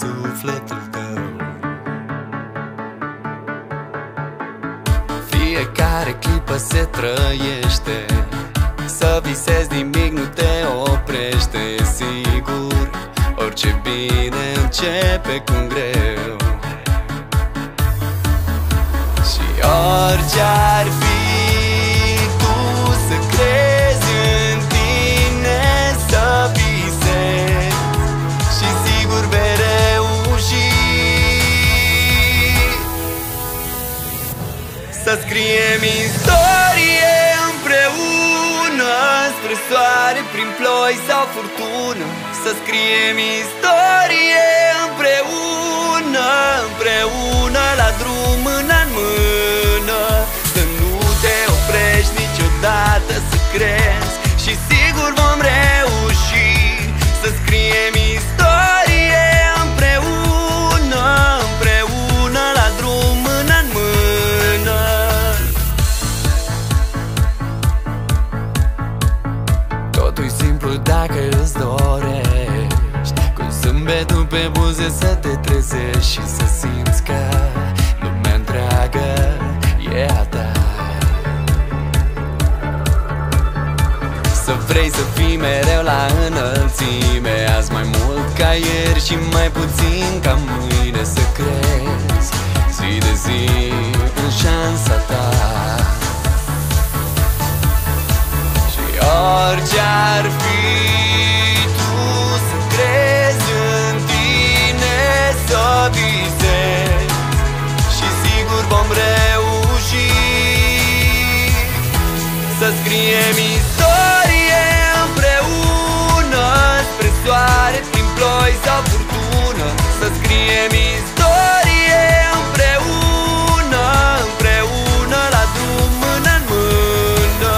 sufletul tău. Fiecare clipă se trăiește, să visezi nimic nu te oprește. Sigur, orice bine începe cu un greu. Și orice ar fi, tu să crezi în tine, să visezi și sigur vei reuși. Să scriem istorie împreună, spre soare, prin ploi sau furtună. Să scriem istorie împreună, împreună la drum mână în mână. Să nu te oprești niciodată, să crezi și sigur vom reuși. Să scriem istorie împreună, împreună la drum mână în mână. Totul-i simplu dacă îți dorești, cu zâmbetul pe buze să te trezești și să simți că lumea întreagă e a ta. Să vrei să fii mereu la înălțime, azi mai mult ca ieri și mai puțin ca mâine. Să crezi zi de zi în șansa ta. Și orice ar fi, tu să crezi în tine, să visezi și sigur vom reuși. Să scriem istorie împreună, spre soare, prin ploi sau furtună. Să scriem istorie împreună, împreună la drum mână în mână.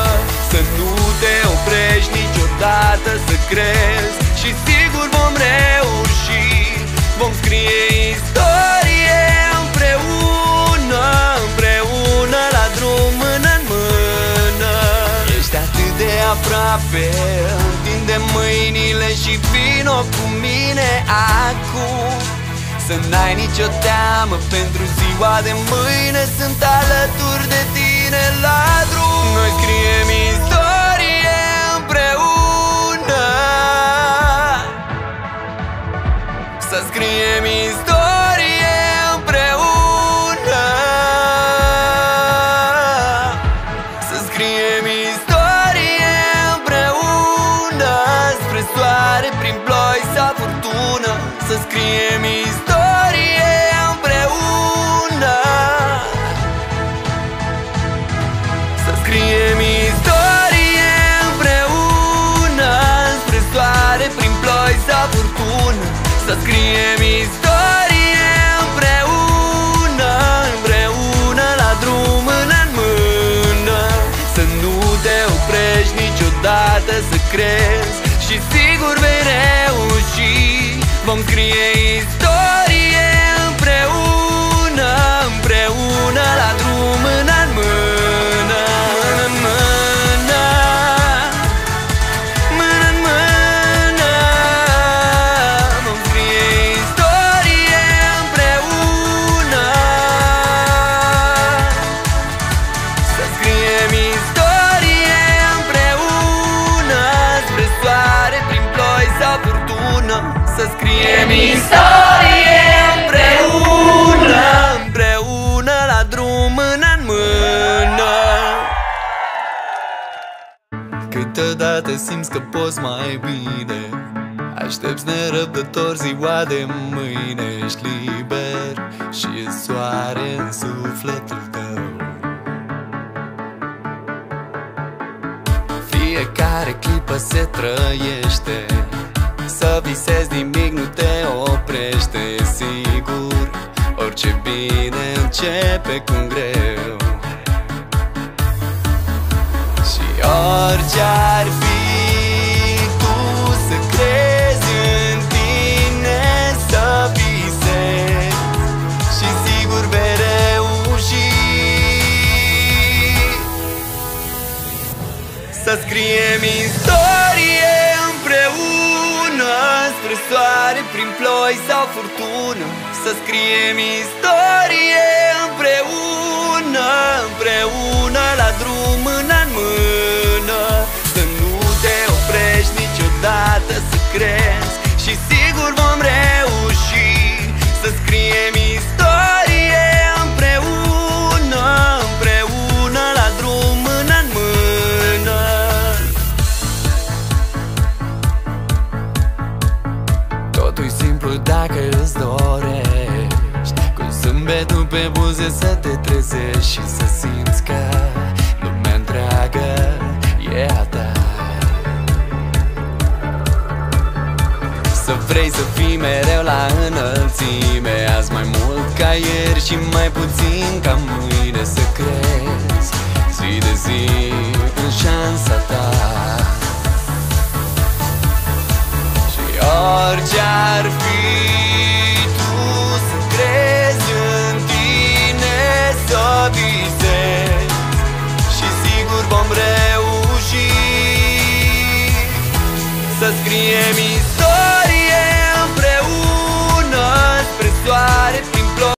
Să nu te oprești niciodată, să crezi și sigur vom reuși. Vom scrie istorie împreună, împreună la drum mână în mână. Ești atât de aproape, întinde mâinile și vino cu mine acum. Să n-ai nicio teamă pentru ziua de mâine, sunt alături de tine la drum. Noi scriem istorie împreună. Să scriem istorie împreună. Să scriem istorie împreună, spre soare, prin ploi sau furtună. Să scriem istorie împreună. Să scriem istorie împreună, spre soare, prin ploi sau furtună. Să scriem istorie împreună, împreună la drum mână în mână. Să nu te oprești niciodată, să crezi și sigur vei reuși. Vom scrie istorie împreună, împreună la drum mână în mână. În mână, mână în mână. Vom scrie istorie împreună. Să scriem istorie împreună, spre soare, prin ploi sau furtună. Să scriem istorie împreună, împreună la drum mână în mână. Câteodată simți că poți mai bine, aștepți nerăbdător ziua de mâine. Ești liber și e soare în sufletul tău. Fiecare clipă se trăiește, să visezi nimic nu te oprește. Sigur, orice bine începe cu un greu. Și orice ar fi, tu să crezi în tine, să visezi și sigur vei reuși. Să scriem istorie împreună, spre soare, prin ploi sau furtună, să scriem istorie împreună, împreună la drum mână în mână. Să nu te oprești niciodată, să crezi și sigur vom reuși să scriem istorie împreună, împreună la drum mână în mână. Totul-i simplu dacă îți dorești, cu zâmbetul pe buze să te trezești și să simți că lumea întreagă e a ta. Să vrei să fii mereu la înălțime, azi mai mult ca ieri și mai puțin ca mâine. Să crezi zi de zi în șansa ta. Și orice ar fi, tu să crezi în tine, să visezi și sigur vom reuși să scriem istorie